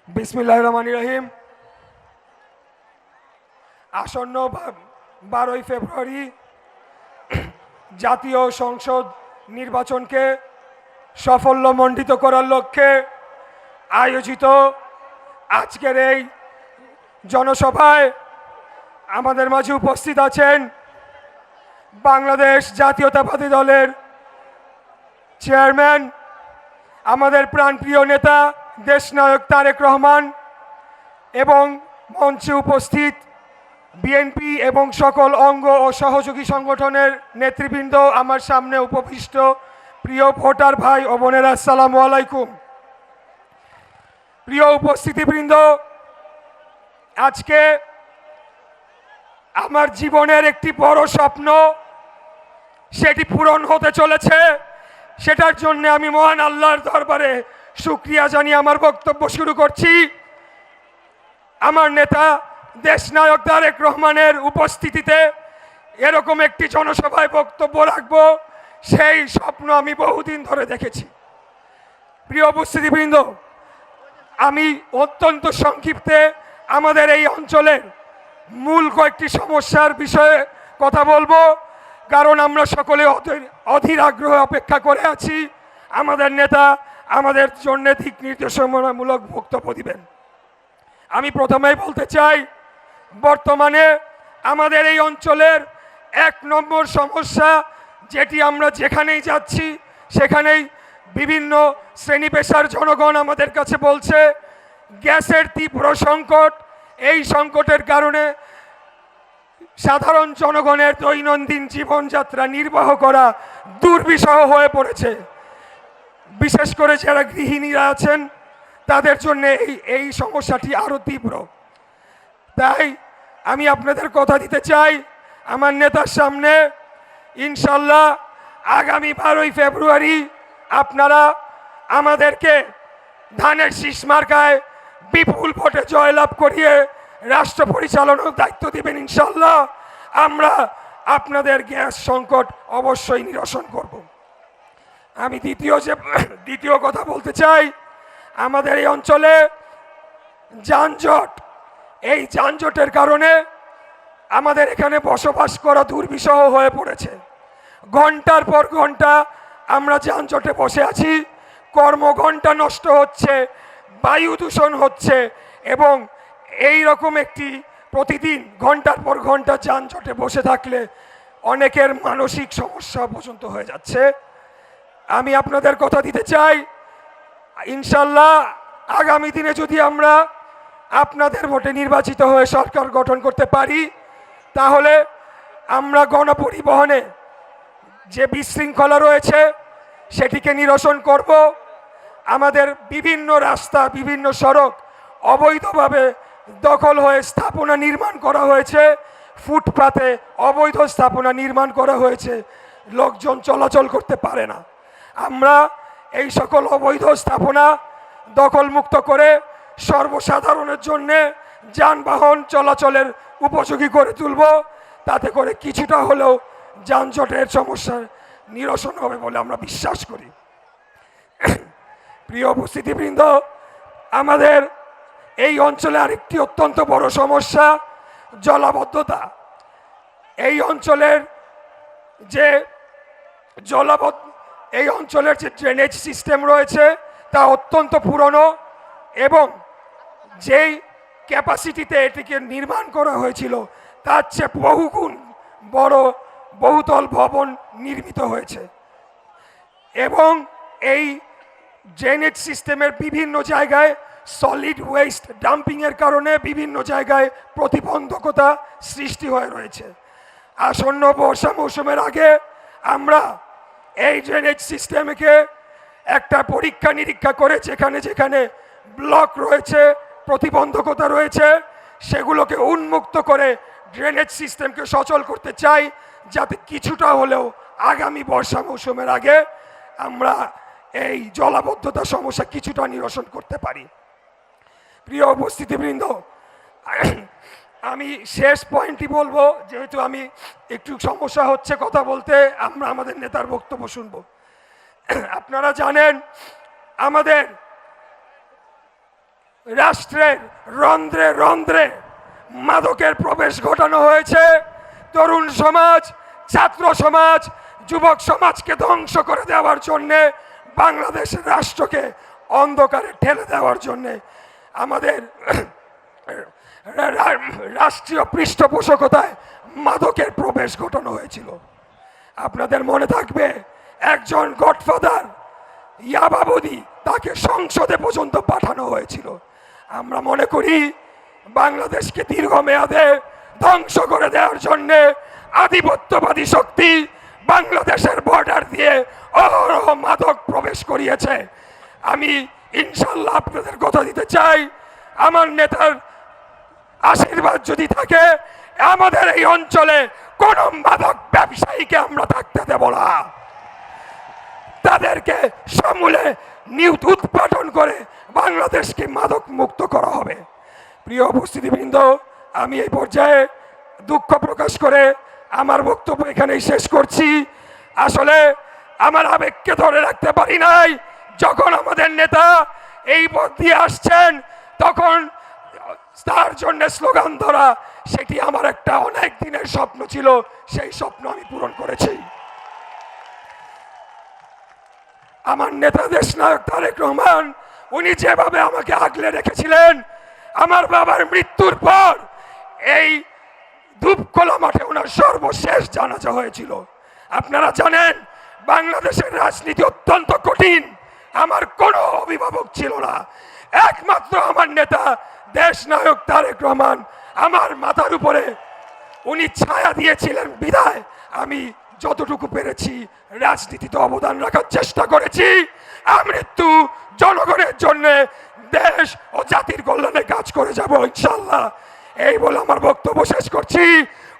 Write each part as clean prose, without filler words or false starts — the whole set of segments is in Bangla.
বিসমিল্লাহির রহমানির রহিম। আসন্ন 12ই ফেব্রুয়ারি জাতীয় সংসদ নির্বাচনকে সাফল্যমণ্ডিত করার লক্ষ্যে আয়োজিত আজকের এই জনসভায় আমাদের মাঝে উপস্থিত আছেন বাংলাদেশ জাতীয়তাবাদী দলের চেয়ারম্যান, আমাদের প্রাণপ্রিয় নেতা দেশনায়ক তারেক রহমান এবং মঞ্চে উপস্থিত বিএনপি এবং সকল অঙ্গ ও সহযোগী সংগঠনের নেতৃবৃন্দ, আমার সামনে উপবিষ্ট প্রিয় ভোটার ভাই ও বোনেরা, আসসালামু আলাইকুম। প্রিয় উপস্থিতিবৃন্দ, আজকে আমার জীবনের একটি বড় স্বপ্ন সেটি পূরণ হতে চলেছে। সেটার জন্য আমি মহান আল্লাহর দরবারে শুকরিয়া জানিয়ে আমার বক্তব্য শুরু করছি। আমার নেতা দেশনায়ক তারেক রহমানের উপস্থিতিতে এরকম একটি জনসভায় বক্তব্য রাখব, সেই স্বপ্ন আমি বহুদিন ধরে দেখেছি। প্রিয় উপস্থিতিবৃন্দ, আমি অত্যন্ত সংক্ষিপ্তে আমাদের এই অঞ্চলের মূল কয়েকটি সমস্যার বিষয়ে কথা বলবো, কারণ আমরা সকলে অধীর আগ্রহে অপেক্ষা করে আছি আমাদের নেতা আমাদের জন্য দিক নির্দেশনামূলক বক্তব্য দিবেন। আমি প্রথমেই বলতে চাই, বর্তমানে আমাদের এই অঞ্চলের 1 নম্বর সমস্যা, যেটি আমরা যেখানেই যাচ্ছি সেখানেই বিভিন্ন শ্রেণী পেশার জনগণ আমাদের কাছে বলছে, গ্যাসের তীব্র সংকট। এই সংকটের কারণে সাধারণ জনগণের দৈনন্দিন জীবনযাত্রা নির্বাহ করা দুর্বিষহ হয়ে পড়েছে। বিশেষ করে যারা গৃহিণীরা আছেন তাদের জন্য এই সমস্যাটি আরও তীব্র। তাই আমি আপনাদের কথা দিতে চাই আমার নেতার সামনে, ইনশাল্লাহ আগামী 12ই ফেব্রুয়ারি আপনারা আমাদেরকে ধানের শীষ মার্কায় বিপুল ভোটে জয়লাভ করিয়ে রাষ্ট্র পরিচালনার দায়িত্ব দিবেন। ইনশাল্লাহ আমরা আপনাদের গ্যাস সংকট অবশ্যই নিরসন করব। আমি দ্বিতীয় কথা বলতে চাই, আমাদের এই অঞ্চলে যানজট, এই যানজটের কারণে আমাদের এখানে বসবাস করা দুর্বিষহ হয়ে পড়েছে। ঘন্টার পর ঘন্টা আমরা যানজটে বসে আছি, কর্মঘণ্টা নষ্ট হচ্ছে, বায়ু দূষণ হচ্ছে এবং এই রকম একটি প্রতিদিন ঘন্টার পর ঘন্টা যানজটে বসে থাকলে অনেকের মানসিক সমস্যা পর্যন্ত হয়ে যাচ্ছে। আমি আপনাদের কথা দিতে চাই, ইনশাল্লাহ আগামী দিনে যদি আমরা আপনাদের ভোটে নির্বাচিত হয়ে সরকার গঠন করতে পারি, তাহলে আমরা গণপরিবহনে যে বিশৃঙ্খলা রয়েছে সেটিকে নিরসন করব। আমাদের বিভিন্ন রাস্তা, বিভিন্ন সড়ক অবৈধভাবে দখল হয়ে স্থাপনা নির্মাণ করা হয়েছে, ফুটপাতে অবৈধ স্থাপনা নির্মাণ করা হয়েছে, লোকজন চলাচল করতে পারে না। আমরা এই সকল অবৈধ স্থাপনা দখলমুক্ত করে সর্বসাধারণের জন্য যানবাহন চলাচলের উপযোগী করে তুলব। তাতে করে কিছুটা হলেও যানজটের সমস্যার নিরসন হবে বলে আমরা বিশ্বাস করি। প্রিয় উপস্থিতিবৃন্দ, আমাদের এই অঞ্চলে আরেকটি অত্যন্ত বড় সমস্যা জলাবদ্ধতা। এই অঞ্চলের যে ড্রেনেজ সিস্টেম রয়েছে তা অত্যন্ত পুরনো এবং যেই ক্যাপাসিটিতে এটিকে নির্মাণ করা হয়েছিল তার চেয়ে বহুগুণ বড় বহুতল ভবন নির্মিত হয়েছে এবং এই ড্রেনেজ সিস্টেমের বিভিন্ন জায়গায় সলিড ওয়েস্ট ডাম্পিংয়ের কারণে বিভিন্ন জায়গায় প্রতিবন্ধকতা সৃষ্টি হয়ে রয়েছে। আসন্ন বর্ষা মৌসুমের আগে আমরা এই ড্রেনেজ সিস্টেমকে একটা পরীক্ষা নিরীক্ষা করে যেখানে যেখানে ব্লক রয়েছে, প্রতিবন্ধকতা রয়েছে, সেগুলোকে উন্মুক্ত করে ড্রেনেজ সিস্টেমকে সচল করতে চাই, যাতে কিছুটা হলেও আগামী বর্ষা মৌসুমের আগে আমরা এই জলাবদ্ধতা সমস্যা কিছুটা নিরসন করতে পারি। প্রিয় উপস্থিতিবৃন্দ, আমি শেষ পয়েন্টটি বলবো, যেহেতু আমি একটু সমস্যা হচ্ছে কথা বলতে, আমরা আমাদের নেতার বক্তব্য শুনব। আপনারা জানেন আমাদের রাষ্ট্রের রন্ধ্রে রন্ধ্রে মাদকের প্রবেশ ঘটানো হয়েছে। তরুণ সমাজ, ছাত্র সমাজ, যুবক সমাজকে ধ্বংস করে দেওয়ার জন্যে, বাংলাদেশের রাষ্ট্রকে অন্ধকারে ঠেলে দেওয়ার জন্যে আমাদের রাষ্ট্রীয় পৃষ্ঠপোষকতায় মাদকের প্রবেশ ঘটানো হয়েছিল। আপনাদের মনে থাকবে, একজন গডফাদার ইয়াবাবদি, তাকে সংসদে পর্যন্ত পাঠানো হয়েছিল। আমরা মনে করি বাংলাদেশকে দীর্ঘমেয়াদে ধ্বংস করে দেওয়ার জন্য আধিপত্যবাদী শক্তি বাংলাদেশের বর্ডার দিয়ে অহরহ মাদক প্রবেশ করিয়েছে। আমি ইনশাল্লাহ আপনাদের কথা দিতে চাই, আমার নেতার আশীর্বাদ যদি থাকে, আমাদের এই অঞ্চলে কোন মাদক ব্যবসায়ীকে আমরা থাকতে দেব না। তাদেরকে সমূলে উৎপাদন করে বাংলাদেশকে মাদক মুক্ত করা হবে। প্রিয় উপস্থিতিবৃন্দ, আমি এই পর্যায়ে দুঃখ প্রকাশ করে আমার বক্তব্য এখানেই শেষ করছি। আসলে আমার আবেগকে ধরে রাখতে পারি নাই। যখন আমাদের নেতা এই পথ দিয়ে আসছেন, তখন তার জন্য স্লোগান ধরা, সেটি আমার একটা অনেক দিনের স্বপ্ন ছিল। সেই স্বপ্ন আমি পূরণ করেছি। আমার নেতা দেশনায়ক তারেক রহমান, উনি যেভাবে আমাকে আগলে রেখেছিলেন, আমার বাবার মৃত্যুর পর এই ধূপখোলা মাঠে ওনার সর্বশেষ জানাজা হয়েছিল। আপনারা জানেন, বাংলাদেশের রাজনীতি অত্যন্ত কঠিন। আমার কোনো অভিভাবক ছিল না, একমাত্র আমার নেতা দেশনায়ক তারেক রহমান আমার মাথার উপরে উনি ছায়া দিয়েছিলেন বিধায় আমি যতটুকু পেরেছি রাজনীতিতে অবদান রাখার চেষ্টা করেছি। আমৃত্যু জনগণের জন্য, দেশ ও জাতির কল্যাণে কাজ করে যাব ইনশাল্লাহ। এই বলে আমার বক্তব্য শেষ করছি।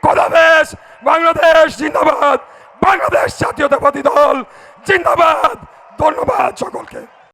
খোদাহাফেজ। বাংলাদেশ জিন্দাবাদ। বাংলাদেশ জাতীয়তাবাদী দল জিন্দাবাদ। ধন্যবাদ সকলকে।